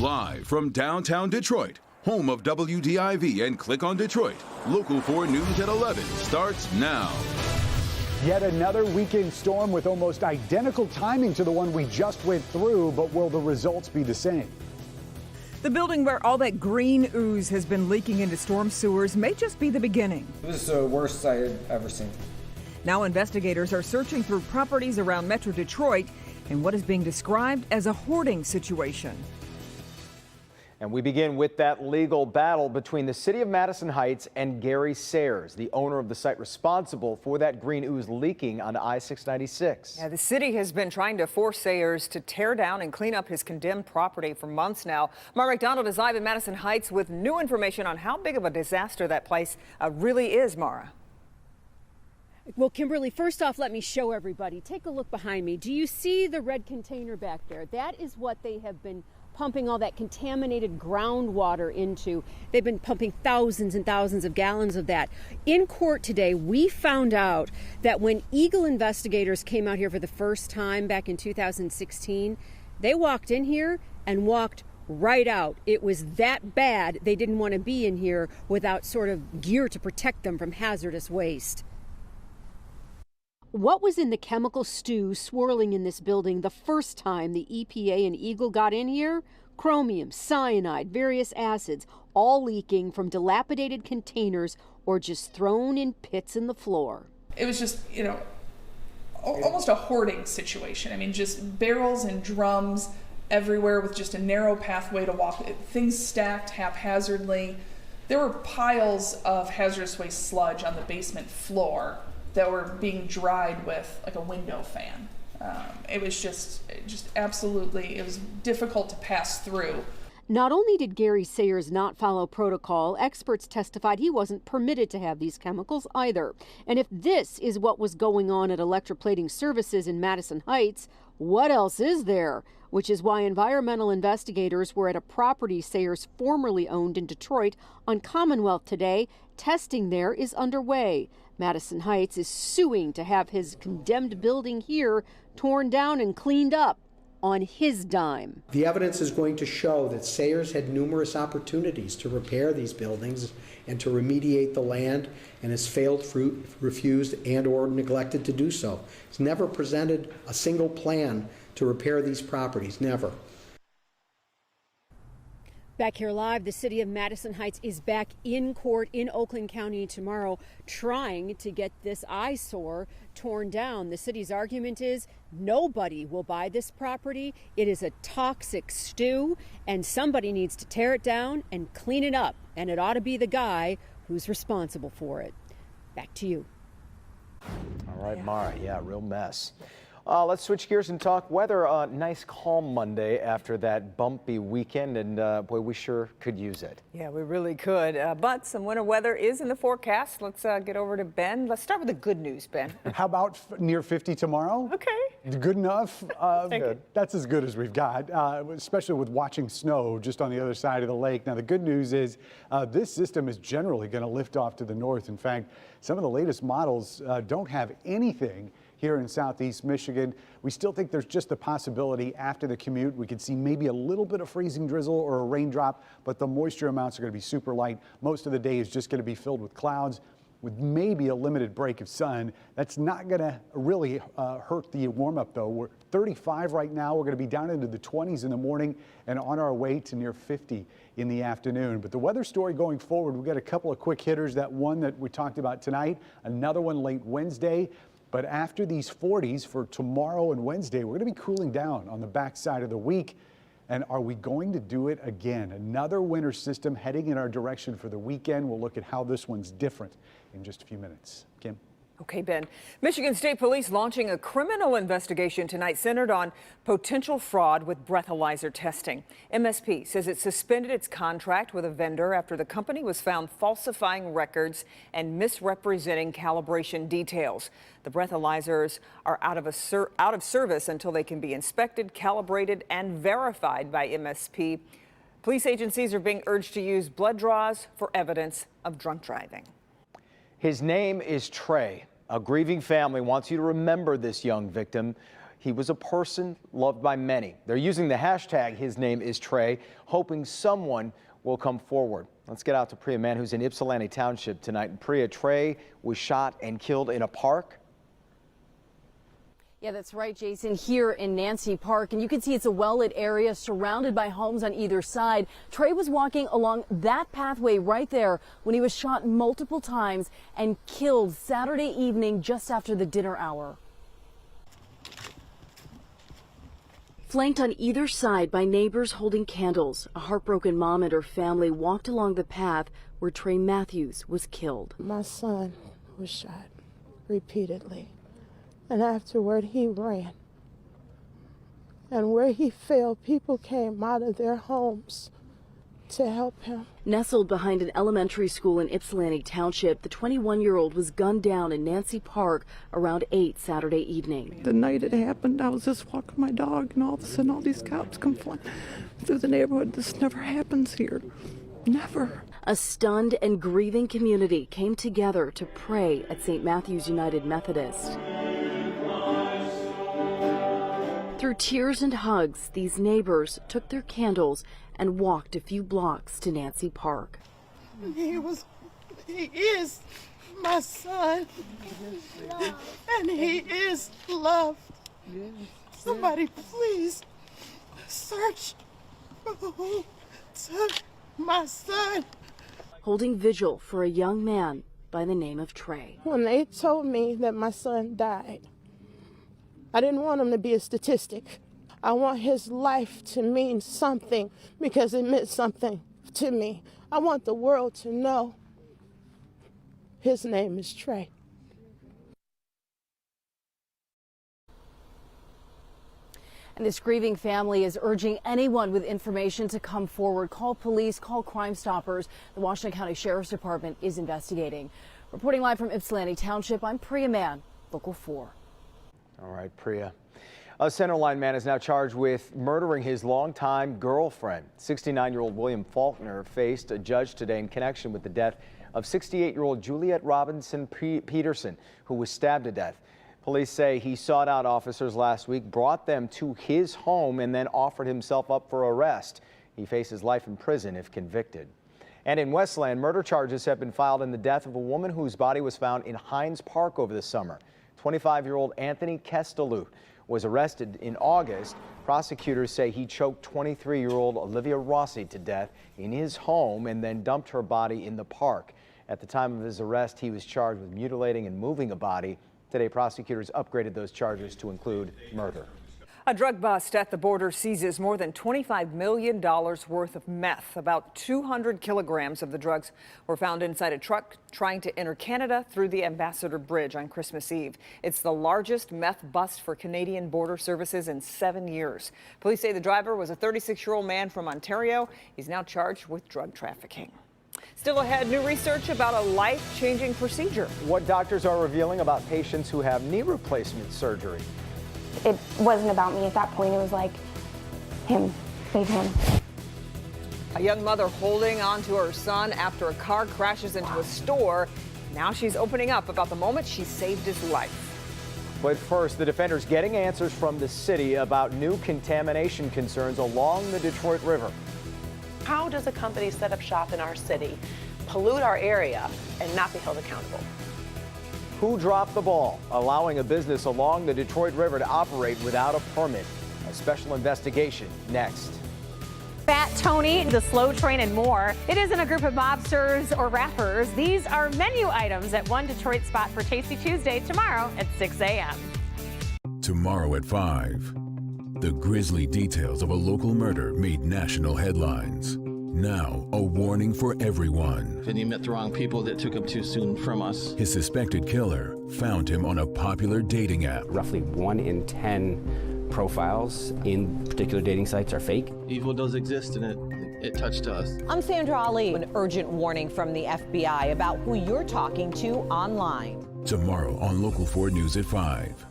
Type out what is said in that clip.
Live from downtown Detroit, home of WDIV and Click on Detroit, Local 4 News at 11 starts now. Yet another weekend storm with almost identical timing to the one we just went through, but will the results be the same? The building where all that green ooze has been leaking into storm sewers may just be the beginning. It was the worst I had ever seen. Now investigators are searching through properties around Metro Detroit in what is being described as a hoarding situation. And we begin with that legal battle between the city of Madison Heights and Gary Sayers, the owner of the site responsible for that green ooze leaking on I-696. Yeah, the city has been trying to force Sayers to tear down and clean up his condemned property for months now. Mara McDonald is live in Madison Heights with new information on how big of a disaster that place really is, Mara. Well, Kimberly, first off, let me show everybody. Take a look behind me. Do you see the red container back there? That is what they have been pumping all that contaminated groundwater into. They've been pumping thousands and thousands of gallons of that. In court today, we found out that when Eagle investigators came out here for the first time back in 2016, they walked in here and walked right out. It was that bad they didn't want to be in here without sort of gear to protect them from hazardous waste. What was in the chemical stew swirling in this building the first time the EPA and Eagle got in here? Chromium, cyanide, various acids, all leaking from dilapidated containers or just thrown in pits in the floor. It was just, almost a hoarding situation. I mean, just barrels and drums everywhere with just a narrow pathway to walk. Things stacked haphazardly. There were piles of hazardous waste sludge on the basement floor that were being dried with like a window fan. It was just absolutely, it was difficult to pass through. Not only did Gary Sayers not follow protocol, experts testified he wasn't permitted to have these chemicals either. And if this is what was going on at Electroplating Services in Madison Heights, what else is there? Which is why environmental investigators were at a property Sayers formerly owned in Detroit on Commonwealth today. Testing there is underway. Madison Heights is suing to have his condemned building here torn down and cleaned up on his dime. The evidence is going to show that Sayers had numerous opportunities to repair these buildings and to remediate the land, and has failed, refused, and or neglected to do so. He's never presented a single plan to repair these properties, never. Back here live, the city of Madison Heights is back in court in Oakland County tomorrow trying to get this eyesore torn down. The city's argument is nobody will buy this property. It is a toxic stew and somebody needs to tear it down and clean it up. And it ought to be the guy who's responsible for it. Back to you. All right, Mara. Yeah, real mess. Let's switch gears and talk weather. Nice calm Monday after that bumpy weekend, and boy, we sure could use it. Yeah, we really could. But some winter weather is in the forecast. Let's get over to Ben. Let's start with the good news, Ben. How about near 50 tomorrow? Okay. Good enough. That's as good as we've got, especially with watching snow just on the other side of the lake. Now, the good news is this system is generally going to lift off to the north. In fact, some of the latest models don't have anything here in southeast Michigan. We still think there's just the possibility after the commute we could see maybe a little bit of freezing drizzle or a raindrop, but the moisture amounts are going to be super light. Most of the day is just going to be filled with clouds with maybe a limited break of sun. That's not going to really hurt the warm up though. We're 35 right now. We're going to be down into the 20s in the morning and on our way to near 50 in the afternoon. But the weather story going forward, we've got a couple of quick hitters. That one that we talked about tonight, another one late Wednesday. But after these 40s for tomorrow and Wednesday, we're going to be cooling down on the backside of the week. And are we going to do it again? Another winter system heading in our direction for the weekend. We'll look at how this one's different in just a few minutes. Kim? Okay, Ben. Michigan State Police launching a criminal investigation tonight centered on potential fraud with breathalyzer testing. MSP says it suspended its contract with a vendor after the company was found falsifying records and misrepresenting calibration details. The breathalyzers are out of service until they can be inspected, calibrated, and verified by MSP. Police agencies are being urged to use blood draws for evidence of drunk driving. His name is Trey. A grieving family wants you to remember this young victim. He was a person loved by many. They're using the hashtag #HisNameIsTrey, hoping someone will come forward. Let's get out to Priya Mann, who's in Ypsilanti Township tonight. And Priya, Trey was shot and killed in a park. Yeah, that's right, Jason, here in Nancy Park. And you can see it's a well-lit area surrounded by homes on either side. Trey was walking along that pathway right there when he was shot multiple times and killed Saturday evening just after the dinner hour. Flanked on either side by neighbors holding candles, a heartbroken mom and her family walked along the path where Trey Matthews was killed. My son was shot repeatedly. And afterward, he ran. And where he fell, people came out of their homes to help him. Nestled behind an elementary school in Ypsilanti Township, the 21-year-old was gunned down in Nancy Park around 8 Saturday evening. The night it happened, I was just walking my dog, and all of a sudden, all these cops come flying through the neighborhood. This never happens here. Never. A stunned and grieving community came together to pray at St. Matthew's United Methodist. Through tears and hugs, these neighbors took their candles and walked a few blocks to Nancy Park. He is my son, and he is loved. Somebody please search for who took my son. Holding vigil for a young man by the name of Trey. When they told me that my son died, I didn't want him to be a statistic. I want his life to mean something because it meant something to me. I want the world to know his name is Trey. And this grieving family is urging anyone with information to come forward. Call police, call Crime Stoppers. The Washington County Sheriff's Department is investigating. Reporting live from Ypsilanti Township, I'm Priya Mann, Local 4. All right, Priya. A Centerline man is now charged with murdering his longtime girlfriend. 69-year-old William Faulkner faced a judge today in connection with the death of 68-year-old Juliet Robinson Peterson, who was stabbed to death. Police say he sought out officers last week, brought them to his home, and then offered himself up for arrest. He faces life in prison if convicted. And in Westland, murder charges have been filed in the death of a woman whose body was found in Hines Park over the summer. 25-year-old Anthony Kestalut was arrested in August. Prosecutors say he choked 23-year-old Olivia Rossi to death in his home and then dumped her body in the park. At the time of his arrest, he was charged with mutilating and moving a body. Today, prosecutors upgraded those charges to include murder. A drug bust at the border seizes more than $25 million worth of meth. About 200 kilograms of the drugs were found inside a truck trying to enter Canada through the Ambassador Bridge on Christmas Eve. It's the largest meth bust for Canadian Border Services in 7 years. Police say the driver was a 36-year-old man from Ontario. He's now charged with drug trafficking. Still ahead, new research about a life-changing procedure. What doctors are revealing about patients who have knee replacement surgery. It wasn't about me at that point. It was like him, save him. A young mother holding on to her son after a car crashes into a store. Now she's opening up about the moment she saved his life. But first, the defenders getting answers from the city about new contamination concerns along the Detroit River. How does a company set up shop in our city, pollute our area, and not be held accountable? Who dropped the ball, allowing a business along the Detroit River to operate without a permit? A special investigation next. Fat Tony, the Slow Train, and more. It isn't a group of mobsters or rappers. These are menu items at one Detroit spot for Tasty Tuesday tomorrow at 6 a.m. Tomorrow at 5. The grisly details of a local murder made national headlines. Now, a warning for everyone. And he met the wrong people that took him too soon from us. His suspected killer found him on a popular dating app. Roughly 1 in 10 profiles in particular dating sites are fake. Evil does exist, and it touched us. I'm Sandra Ali. An urgent warning from the FBI about who you're talking to online. Tomorrow on Local 4 News at 5.